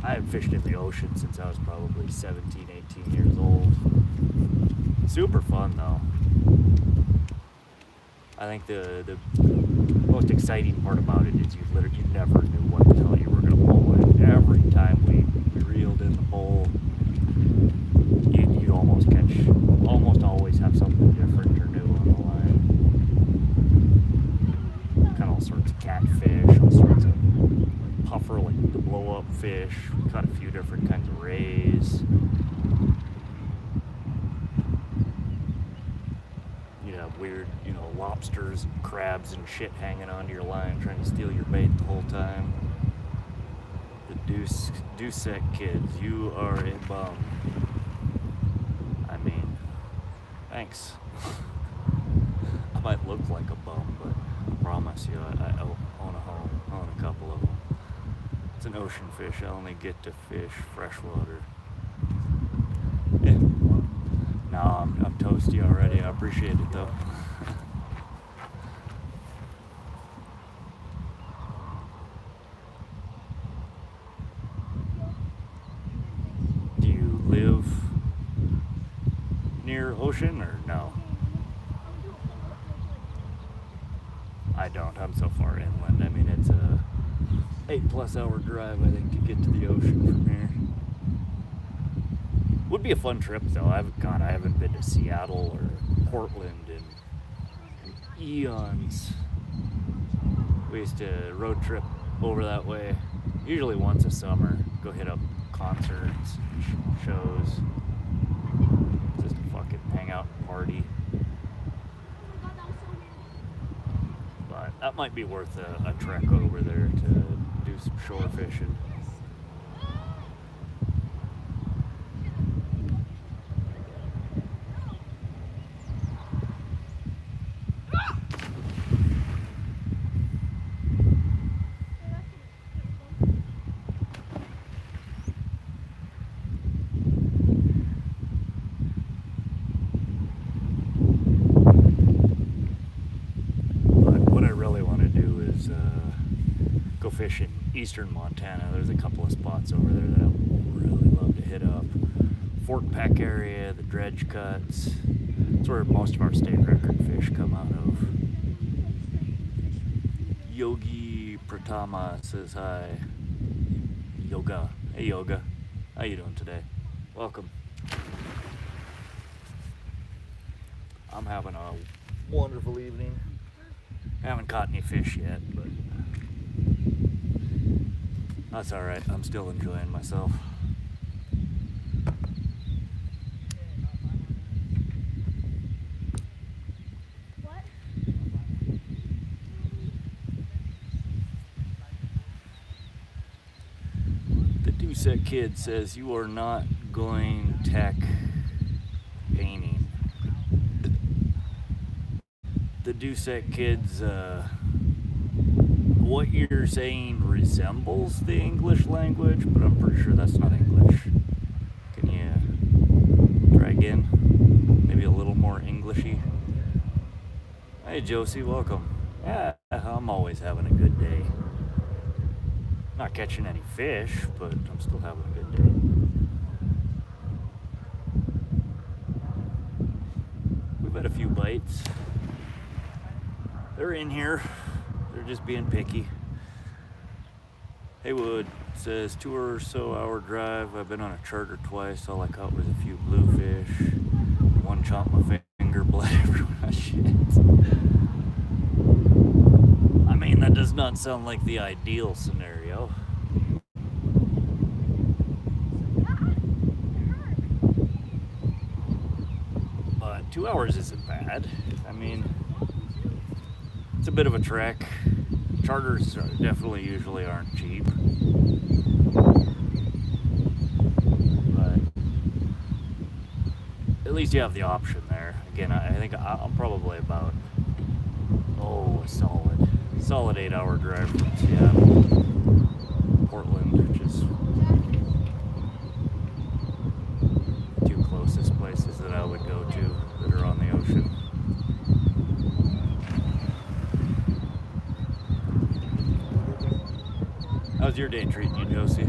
I haven't fished in the ocean since I was probably 17, 18 years old. Super fun though. I think the most exciting part about it is you never knew what the hell you were going to pull in. Every time we reeled in the pole, you'd almost always have something different or new on the line. Kind of all sorts of catfish, all sorts of puffer, like the blow up fish. We caught a few different kinds of rays. You have weird, lobsters and crabs and shit hanging onto your line trying to steal your bait the whole time. The Dusek kids, you are a bum. I mean, thanks. I might look like a bum, but I promise you, I own a home, own a couple of them. It's an ocean fish. I only get to fish freshwater. Yeah. No, I'm toasty already. I appreciate it though. Do you live near ocean or no? I don't. I'm so far inland. I mean, it's a 8+ hour drive, I think, to get to the ocean from here. Would be a fun trip, though. I haven't been to Seattle or Portland in eons. We used to road trip over that way, usually once a summer. Go hit up concerts, shows, just fucking hang out and party. But that might be worth a trek over there to do some shore fishing. Fish in eastern Montana. There's a couple of spots over there that I would really love to hit up. Fort Peck area, the dredge cuts. That's where most of our state record fish come out of. Yogi Pratama says hi. Yoga. Hey, Yoga. How you doing today? Welcome. I'm having a wonderful evening. Haven't caught any fish yet, but that's all right. I'm still enjoying myself. Set Kid says you are not going tech painting. The Dusek Kids, what you're saying resembles the English language, but I'm pretty sure that's not English. Can you try again? Maybe a little more Englishy. Hey Josie, welcome. Yeah, I'm always having a good day. Not catching any fish, but I'm still having a good day. We've had a few bites. They're in here. They're just being picky. Haywood says 2 or so hour drive. I've been on a charter twice. All I caught was a few bluefish. One chomped my finger, bled everywhere. Shit. I mean, that does not sound like the ideal scenario. But 2 hours isn't bad. I mean, it's a bit of a trek. Charters definitely usually aren't cheap. But at least you have the option there. Again, I think I'm probably about, a solid 8 hour drive from Seattle, Portland, which is the 2 closest places that I would go to that are on the ocean. How's your day treating you, Josie?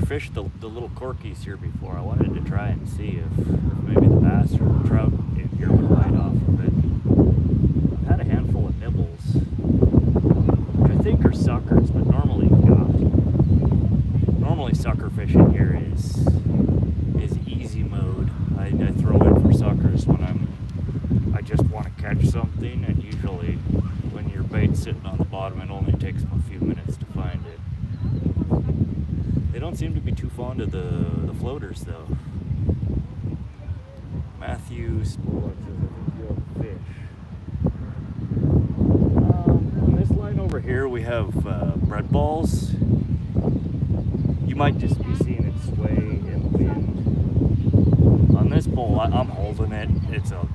Fished the little corkies here before. I wanted to try and see if maybe the bass or the trout in here would bite off of it. I've had a handful of nibbles, which I think are suckers, but normally sucker fishing here is easy mode. I throw in for suckers when I just want to catch something, and usually when your bait's sitting on the bottom, it only takes them a few minutes to find it. They don't seem to be too fond of the floaters, though. Matthew Spolak says, I think you have fish. On this line over here, we have bread balls. You might just be seeing it sway in the wind. On this pole, I'm holding it. It's a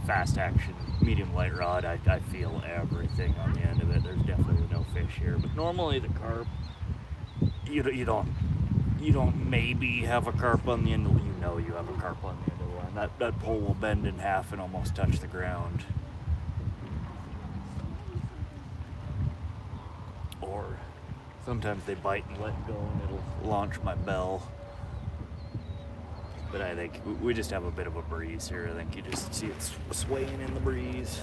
fast action medium light rod. I feel everything on the end of it. There's definitely no fish here, but normally the carp. You don't maybe have a carp on the end of you have a carp on the end of the line. That pole will bend in half and almost touch the ground. Or sometimes they bite and let go and it'll launch my bell. But I think we just have a bit of a breeze here. I think you just see it swaying in the breeze.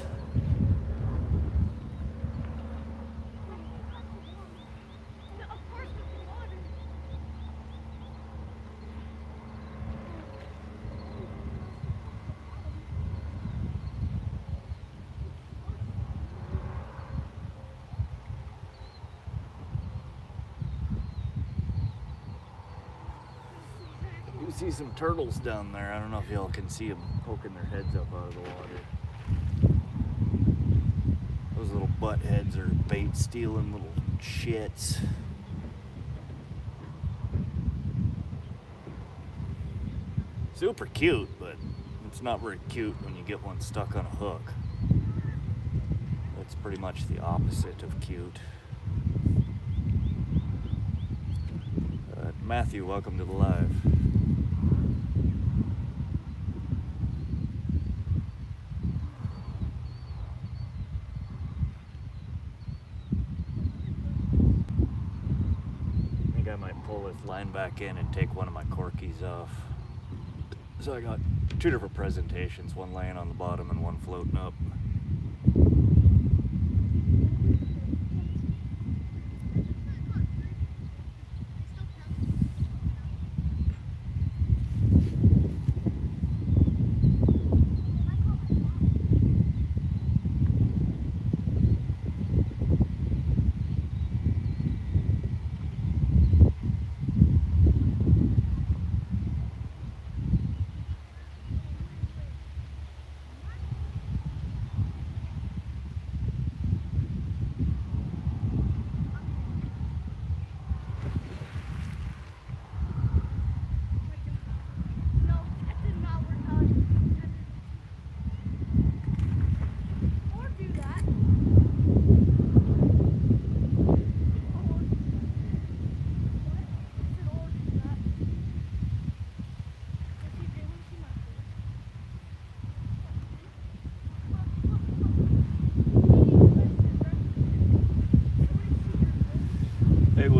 see some turtles down there. I don't know if y'all can see them poking their heads up out of the water. Those little butt heads are bait stealing little shits. Super cute, but it's not very cute when you get one stuck on a hook. That's pretty much the opposite of cute. Matthew, welcome to the live. I think I might pull this line back in and take one of my corkies off. So I got two different presentations, one laying on the bottom and one floating up.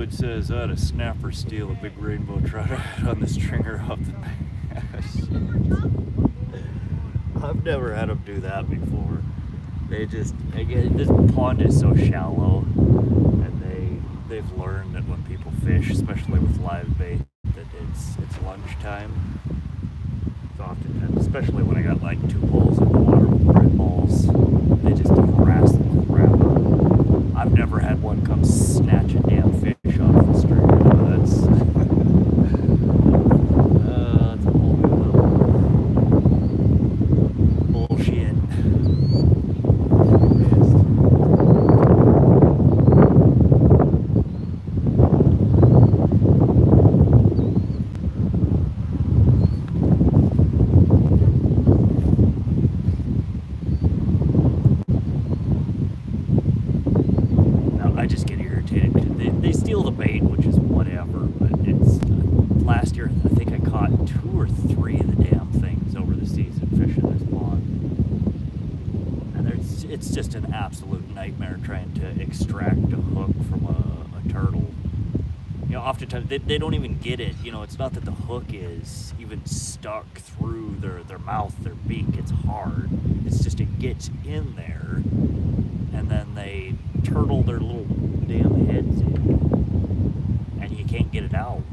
Says I had a snapper steal a big rainbow trout on the stringer off the bass. I've never had them do that before. They just, again, this pond is so shallow, and they've learned that when people fish, especially with live bait, that it's lunchtime. It's oftentimes, especially when I got like 2 poles in the water with bread balls, they just harass the crap out of them. I've never had one come snatch a damn fish off the stringer. That's a whole new level bullshit. It's just an absolute nightmare trying to extract a hook from a turtle. You know, oftentimes they don't even get it. You know, it's not that the hook is even stuck through their mouth, their beak. It's hard. It's just it gets in there, and then they turtle their little damn heads in, and you can't get it out.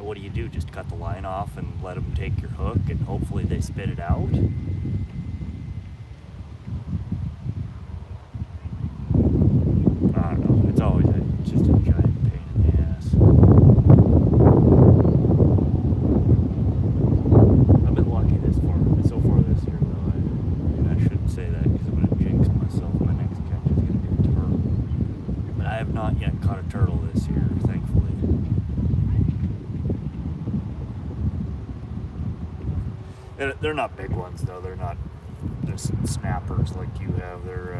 What do you do? Just cut the line off and let them take your hook, and hopefully they spit it out? It's always just a giant pain in the ass. I've been lucky so far this year, though. I shouldn't say that because I'm going to jinx myself. My next catch is going to be a turtle. But I have not yet caught a turtle this year, thankfully. They're not big ones, though. They're not just snappers like you have. They're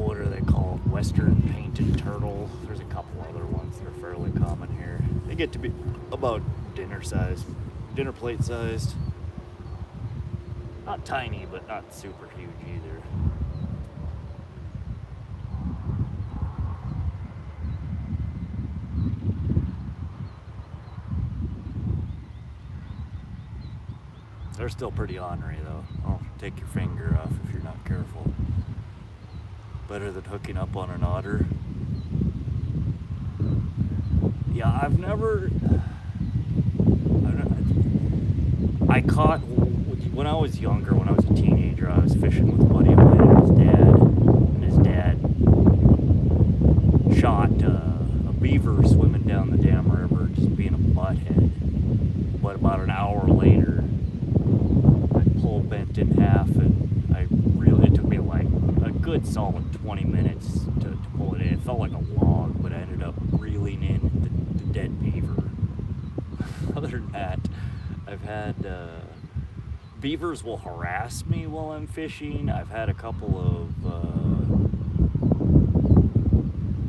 what are they called? Western painted turtle. There's a couple other ones that are fairly common here. They get to be about dinner plate sized. Not tiny, but not super huge either. They're still pretty ornery, though. I'll take your finger off if you're not careful. Better than hooking up on an otter. Yeah, I caught, when I was younger, when I was a teenager, I was fishing with a buddy of mine and his dad shot a beaver swimming down the damn river, just being a butthead. But about an hour later, my pole bent in half, and it took me like a good solid 20 minutes to pull it in. It felt like a log, but I ended up reeling in the dead beaver. Other than that, I've had beavers will harass me while I'm fishing. I've had a couple of